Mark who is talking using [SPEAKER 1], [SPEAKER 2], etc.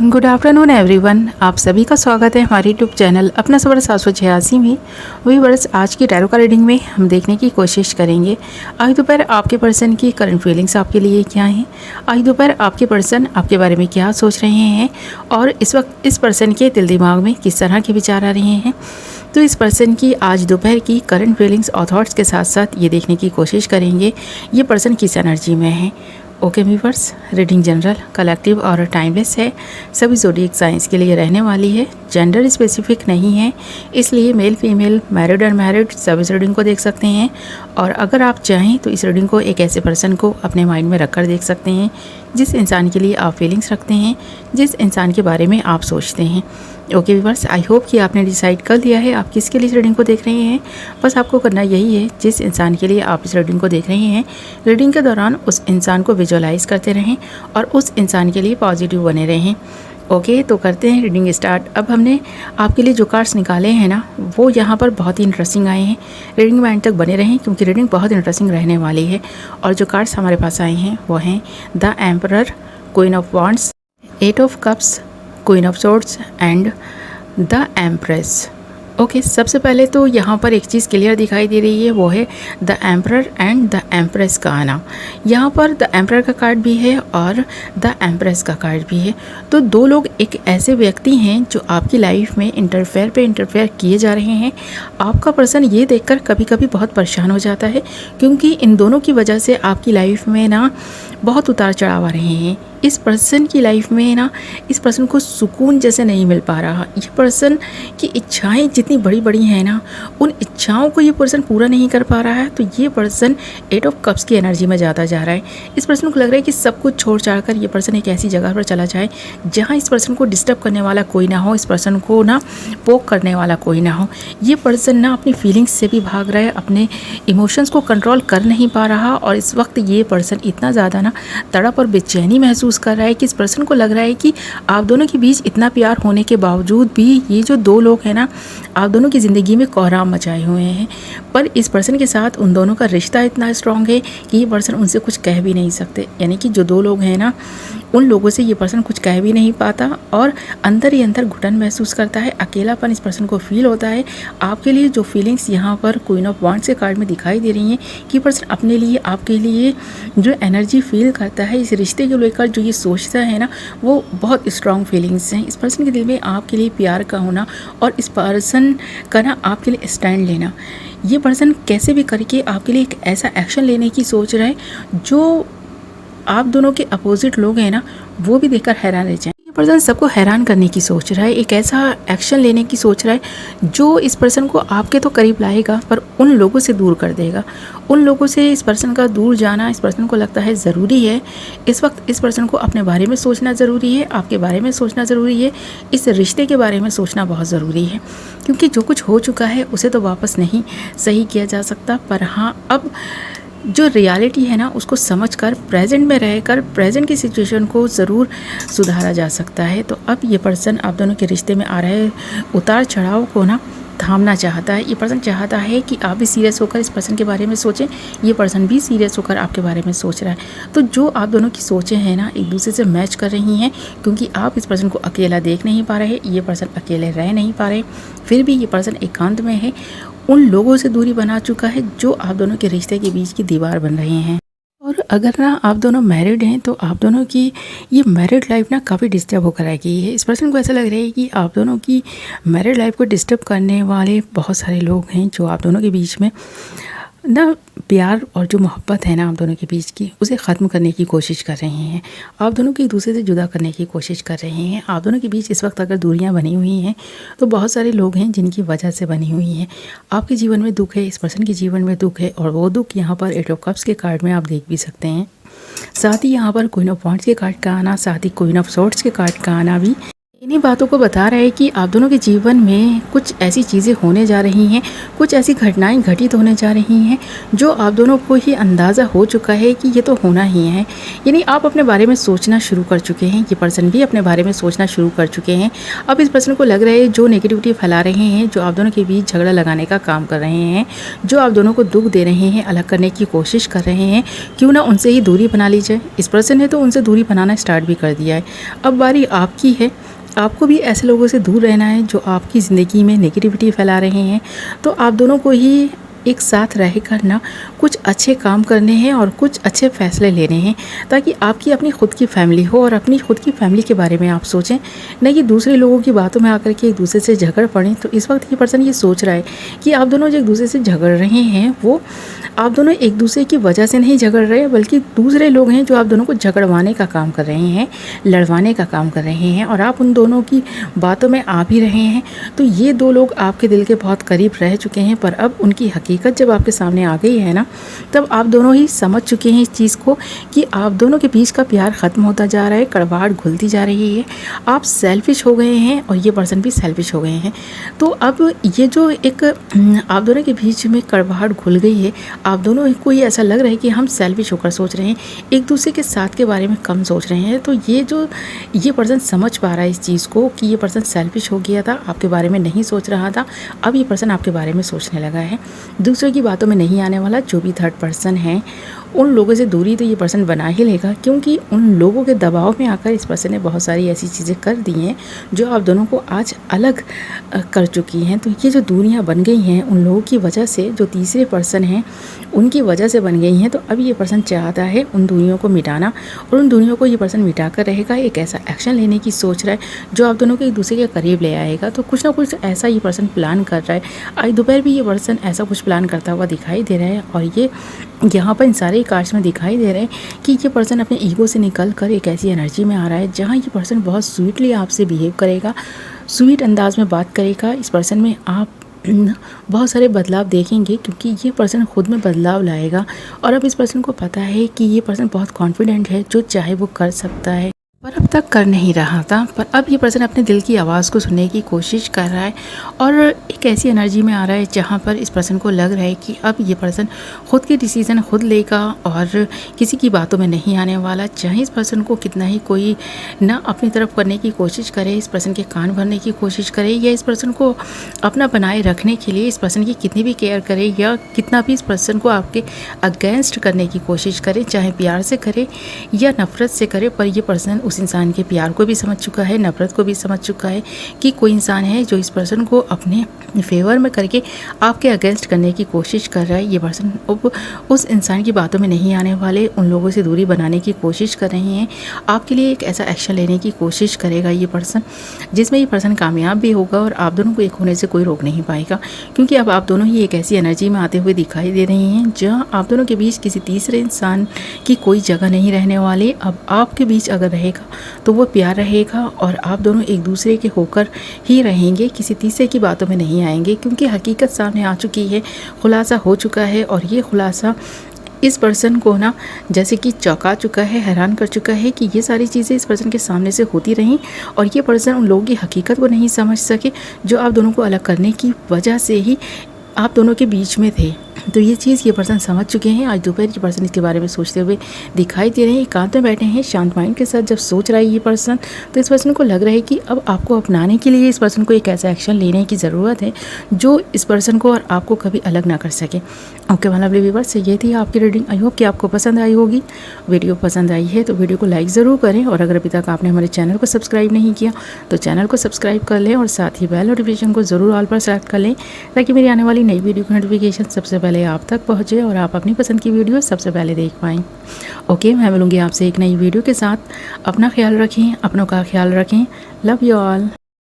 [SPEAKER 1] Good afternoon everyone, आप सभी का स्वागत है हमारे यूट्यूब चैनल अपना सबर 786 में। वही वर्ष आज की टैरो का रीडिंग में हम देखने की कोशिश करेंगे आज दोपहर आपके पर्सन की करंट फीलिंग्स आपके लिए क्या हैं। आज दोपहर आपके पर्सन आपके बारे में क्या सोच रहे हैं और इस वक्त इस पर्सन के दिल दिमाग में किस तरह के विचार आ रहे हैं। तो इस पर्सन की आज दोपहर की करंट फीलिंग्स और थॉट्स के साथ साथ ये देखने की कोशिश करेंगे ये पर्सन किस एनर्जी में है। Okay viewers, reading general, collective और टाइमलेस है। सभी ज़ोडिएक साइंस के लिए रहने वाली है। जेंडर स्पेसिफिक नहीं है, इसलिए मेल फीमेल मैरिड अनमैरिड सब इस रीडिंग को देख सकते हैं। और अगर आप चाहें तो इस रीडिंग को एक ऐसे पर्सन को अपने माइंड में रखकर देख सकते हैं जिस इंसान के लिए आप फीलिंग्स रखते हैं, जिस इंसान के बारे में आप सोचते हैं। ओके व्यूअर्स, आई होप कि आपने डिसाइड कर लिया है आप किसके लिए इस रीडिंग को देख रहे हैं। बस आपको करना यही है, जिस इंसान के लिए आप इस रीडिंग को देख रहे हैं रीडिंग के दौरान उस इंसान को विजुअलाइज करते रहें और उस इंसान के लिए पॉजिटिव बने रहें। ओके, तो करते हैं रीडिंग स्टार्ट। अब हमने आपके लिए जो कार्ड्स निकाले हैं ना वो यहाँ पर बहुत ही इंटरेस्टिंग आए हैं। रीडिंग में एंड तक बने रहें क्योंकि रीडिंग बहुत इंटरेस्टिंग रहने वाली है। और जो कार्ड्स हमारे पास आए हैं वो हैं the emperor, queen of wands, 8 of cups, queen of swords and the empress. Okay, सबसे पहले तो यहाँ पर एक चीज़ क्लियर दिखाई दे रही है, वो है the emperor and the empress का आना। यहाँ पर द एम्परर का कार्ड भी है और द एम्प्रेस का कार्ड भी है। तो दो लोग एक ऐसे व्यक्ति हैं जो आपकी लाइफ में इंटरफेयर किए जा रहे हैं। आपका पर्सन ये देखकर कभी कभी बहुत परेशान हो जाता है क्योंकि इन दोनों की वजह से आपकी लाइफ में ना बहुत उतार चढ़ाव आ रहे हैं। इस पर्सन की लाइफ में ना इस पर्सन को सुकून जैसे नहीं मिल पा रहा। ये पर्सन की इच्छाएं जितनी बड़ी बड़ी हैं ना, उन इच्छाओं को ये पर्सन पूरा नहीं कर पा रहा है। तो ये पर्सन 8 ऑफ कप्स की एनर्जी में ज़्यादा जा रहा है। इस पर्सन को लग रहा है कि सब कुछ छोड़ छाड़ कर ये पर्सन एक ऐसी जगह पर चला जाए जहाँ इस पर्सन को डिस्टर्ब करने वाला कोई ना हो, इस पर्सन को ना पोक करने वाला कोई ना हो। ये पर्सन ना अपनी फीलिंग्स से भी भाग रहा है, अपने इमोशंस को कंट्रोल कर नहीं पा रहा। और इस वक्त ये पर्सन इतना ज़्यादा ना तड़प और बेचैनी महसूस कर रहा है कि इस पर्सन को लग रहा है कि आप दोनों के बीच इतना प्यार होने के बावजूद भी ये जो दो लोग हैं ना आप दोनों की ज़िंदगी में कोहराम मचाए हुए हैं। पर इस पर्सन के साथ उन दोनों का रिश्ता इतना स्ट्रांग है कि ये पर्सन उनसे कुछ कह भी नहीं सकते। यानी कि जो दो लोग हैं ना उन लोगों से ये पर्सन कुछ कह भी नहीं पाता और अंदर ही अंदर घुटन महसूस करता है, अकेलापन इस पर्सन को फील होता है। आपके लिए जो फीलिंग्स यहाँ पर क्वीन ऑफ वॉन्ड्स के कार्ड में दिखाई दे रही हैं कि पर्सन अपने लिए आपके लिए जो एनर्जी फील करता है, इस रिश्ते को लेकर जो ये सोचता है ना वो बहुत स्ट्रॉन्ग फीलिंग्स हैं। इस पर्सन के दिल में आपके लिए प्यार का होना और इस पर्सन का ना आपके लिए स्टैंड लेना। ये पर्सन कैसे भी करके आपके लिए एक ऐसा एक्शन लेने की सोच रहा है जो आप दोनों के अपोजिट लोग हैं ना वो भी देखकर हैरान रह जाएं। ये पर्सन सबको हैरान करने की सोच रहा है, एक ऐसा एक्शन लेने की सोच रहा है जो इस पर्सन को आपके तो करीब लाएगा पर उन लोगों से दूर कर देगा। उन लोगों से इस पर्सन का दूर जाना इस पर्सन को लगता है ज़रूरी है। इस वक्त इस पर्सन को अपने बारे में सोचना ज़रूरी है, आपके बारे में सोचना ज़रूरी है, इस रिश्ते के बारे में सोचना बहुत ज़रूरी है क्योंकि जो कुछ हो चुका है उसे तो वापस नहीं सही किया जा सकता। पर हाँ, अब जो रियलिटी है ना उसको समझकर प्रेजेंट में रहकर प्रेजेंट की सिचुएशन को ज़रूर सुधारा जा सकता है। तो अब ये पर्सन आप दोनों के रिश्ते में आ रहे उतार चढ़ाव को ना थामना चाहता है। ये पर्सन चाहता है कि आप भी सीरियस होकर इस पर्सन के बारे में सोचें, ये पर्सन भी सीरियस होकर आपके बारे में सोच रहा है। तो जो आप दोनों की सोचें हैं ना एक दूसरे से मैच कर रही हैं क्योंकि आप इस पर्सन को अकेला देख नहीं पा रहे, ये पर्सन अकेले रह नहीं पा रहे, फिर भी ये पर्सन एकांत में है, उन लोगों से दूरी बना चुका है जो आप दोनों के रिश्ते के बीच की दीवार बन रहे हैं। और अगर ना आप दोनों मैरिड हैं तो आप दोनों की ये मैरिड लाइफ ना काफ़ी डिस्टर्ब होकर आ गई है। इस पर्सन को ऐसा लग रहा है कि आप दोनों की मैरिड लाइफ को डिस्टर्ब करने वाले बहुत सारे लोग हैं जो आप दोनों के बीच में ना प्यार और जो मोहब्बत है ना आप दोनों के बीच की उसे ख़त्म करने की कोशिश कर रहे हैं। आप दोनों को एक दूसरे से जुदा करने की कोशिश कर रहे हैं। आप दोनों के बीच इस वक्त अगर दूरियां बनी हुई हैं तो बहुत सारे लोग हैं जिनकी वजह से बनी हुई हैं। आपके जीवन में दुख है, इस पर्सन के जीवन में दुख है और वो दुख यहाँ पर 8 ऑफ कप्स के कार्ड में आप देख भी सकते हैं। साथ ही यहाँ पर क्वीन ऑफ वॉन्ड्स के कार्ड का आना, साथ ही क्वीन ऑफ सोर्ड्स के कार्ड का आना भी इन्हीं बातों को बता रहा है कि आप दोनों के जीवन में कुछ ऐसी चीज़ें होने जा रही हैं, कुछ ऐसी घटनाएं घटित होने जा रही हैं जो आप दोनों को ही अंदाज़ा हो चुका है कि ये तो होना ही है। यानी आप अपने बारे में सोचना शुरू कर चुके हैं, ये पर्सन भी अपने बारे में सोचना शुरू कर चुके हैं। अब इस पर्सन को लग रहा है जो नेगेटिविटी फैला रहे हैं, जो आप दोनों के बीच झगड़ा लगाने का काम कर रहे हैं, जो आप दोनों को दुख दे रहे हैं, अलग करने की कोशिश कर रहे हैं, क्यों ना उनसे ही दूरी बना ली जाए। इस पर्सन ने तो उनसे दूरी बनाना स्टार्ट भी कर दिया है। अब बारी आपकी है, आपको भी ऐसे लोगों से दूर रहना है जो आपकी ज़िंदगी में नेगेटिविटी फैला रहे हैं। तो आप दोनों को ही एक साथ रह कर ना कुछ अच्छे काम करने हैं और कुछ अच्छे फ़ैसले लेने हैं, ताकि आपकी अपनी खुद की फैमिली हो और अपनी खुद की फैमिली के बारे में आप सोचें, न कि दूसरे लोगों की बातों में आकर के एक दूसरे से झगड़ पड़ें। तो इस वक्त ये पर्सन ये सोच रहा है कि आप दोनों जो एक दूसरे से झगड़ रहे हैं वो आप दोनों एक दूसरे की वजह से नहीं झगड़ रहे, बल्कि दूसरे लोग हैं जो आप दोनों को झगड़वाने का काम कर रहे हैं, लड़वाने का काम कर रहे हैं, और आप उन दोनों की बातों में आ भी रहे हैं। तो ये दो लोग आपके दिल के बहुत करीब रह चुके हैं, पर अब उनकी हकीकत जब आपके सामने आ गई है ना, तब आप दोनों ही समझ चुके हैं इस चीज़ को कि आप दोनों के बीच का प्यार ख़त्म होता जा रहा है, कड़वाहट घुलती जा रही है, आप सेल्फिश हो गए हैं और ये पर्सन भी सेल्फिश हो गए हैं। तो अब ये जो एक आप दोनों के बीच में कड़वाहट घुल गई है, आप दोनों को ही ऐसा लग रहा है कि हम सेल्फिश होकर सोच रहे हैं, एक दूसरे के साथ के बारे में कम सोच रहे हैं। तो ये पर्सन समझ पा रहा है इस चीज़ को कि ये पर्सन सेल्फिश हो गया था, आपके बारे में नहीं सोच रहा था, अब ये पर्सन आपके बारे में सोचने लगा है, दूसरों की बातों में नहीं आने वाला। जो भी थर्ड पर्सन है उन लोगों से दूरी तो ये पर्सन बना ही लेगा, क्योंकि उन लोगों के दबाव में आकर इस पर्सन ने बहुत सारी ऐसी चीज़ें कर दी हैं जो आप दोनों को आज अलग कर चुकी हैं। तो ये जो दूरियां बन गई हैं उन लोगों की वजह से, जो तीसरे पर्सन हैं उनकी वजह से बन गई हैं। तो अब ये पर्सन चाहता है उन दूरियों को मिटाना, और उन दूरियों को ये पर्सन मिटा कर रहेगा, एक ऐसा एक्शन लेने की सोच रहा है जो आप दोनों को एक दूसरे के करीब ले आएगा। तो कुछ ना कुछ ऐसा ये पर्सन प्लान कर रहा है। आज दोपहर भी ये पर्सन ऐसा कुछ प्लान करता हुआ दिखाई दे रहा है, और ये यहाँ पर इन सारे कार्ड्स में दिखाई दे रहे हैं कि ये पर्सन अपने ईगो से निकल कर एक ऐसी एनर्जी में आ रहा है जहाँ ये पर्सन बहुत स्वीटली आपसे बिहेव करेगा, स्वीट अंदाज में बात करेगा। इस पर्सन में आप बहुत सारे बदलाव देखेंगे, क्योंकि ये पर्सन खुद में बदलाव लाएगा, और अब इस पर्सन को पता है कि ये पर्सन बहुत कॉन्फिडेंट है, जो चाहे वो कर सकता है, पर अब तक कर नहीं रहा था। पर अब ये पर्सन अपने दिल की आवाज़ को सुनने की कोशिश कर रहा है, और एक ऐसी एनर्जी में आ रहा है जहाँ पर इस पर्सन को लग रहा है कि अब ये पर्सन खुद के डिसीज़न खुद लेगा और किसी की बातों में नहीं आने वाला। चाहे इस पर्सन को कितना ही कोई ना अपनी तरफ करने की कोशिश करे, इस पर्सन के कान भरने की कोशिश करे, या इस पर्सन को अपना बनाए रखने के लिए इस पर्सन की कितनी भी केयर करे, या कितना भी इस पर्सन को आपके अगेंस्ट करने की कोशिश करे, चाहे प्यार से करे या नफ़रत से करे, पर यह पर्सन उस इंसान के प्यार को भी समझ चुका है, नफ़रत को भी समझ चुका है कि कोई इंसान है जो इस पर्सन को अपने फेवर में करके आपके अगेंस्ट करने की कोशिश कर रहा है। ये पर्सन अब उस इंसान की बातों में नहीं आने वाले, उन लोगों से दूरी बनाने की कोशिश कर रहे हैं। आपके लिए एक ऐसा एक्शन लेने की कोशिश करेगा ये पर्सन, जिसमें ये पर्सन कामयाब भी होगा, और आप दोनों को एक होने से कोई रोक नहीं पाएगा, क्योंकि अब आप दोनों ही एक ऐसी एनर्जी में आते हुए दिखाई दे रही हैं जहाँ आप दोनों के बीच किसी तीसरे इंसान की कोई जगह नहीं रहने वाली। अब आपके बीच अगर रहेगा तो वो प्यार रहेगा, और आप दोनों एक दूसरे के होकर ही रहेंगे, किसी तीसरे की बातों में नहीं आएंगे, क्योंकि हकीकत सामने आ चुकी है, खुलासा हो चुका है, और ये खुलासा इस पर्सन को ना जैसे कि चौंका चुका है, हैरान कर चुका है कि ये सारी चीज़ें इस पर्सन के सामने से होती रहीं, और ये पर्सन उन लोगों की हकीकत को नहीं समझ सके जो आप दोनों को अलग करने की वजह से ही आप दोनों के बीच में थे। तो ये चीज़ ये पर्सन समझ चुके हैं। आज दोपहर ये पर्सन इसके बारे में सोचते हुए दिखाई दे रहे हैं, एकांत में बैठे हैं, शांत माइंड के साथ जब सोच रहा है ये पर्सन, तो इस पर्सन को लग रहा है कि अब आपको अपनाने के लिए इस पर्सन को एक ऐसा एक्शन लेने की ज़रूरत है जो इस पर्सन को और आपको कभी अलग ना कर सके। ओके वाला व्यूअर्स, ये थी आपकी रीडिंग। आई होप कि आपको पसंद आई होगी। वीडियो पसंद आई है तो वीडियो को लाइक ज़रूर करें, और अगर अभी तक आपने हमारे चैनल को सब्सक्राइब नहीं किया तो चैनल को सब्सक्राइब कर लें, और साथ ही बेल नोटिफिकेशन को ज़रूर ऑल पर सेलेक्ट कर लें, ताकि मेरी आने वाली नई वीडियो की नोटिफिकेशन सबसे पहले आप तक पहुँचे और आप अपनी पसंद की वीडियो सबसे पहले देख पाएँ। ओके, मैं मिलूँगी आपसे एक नई वीडियो के साथ। अपना ख्याल रखें, अपनों का ख्याल रखें। Love you all.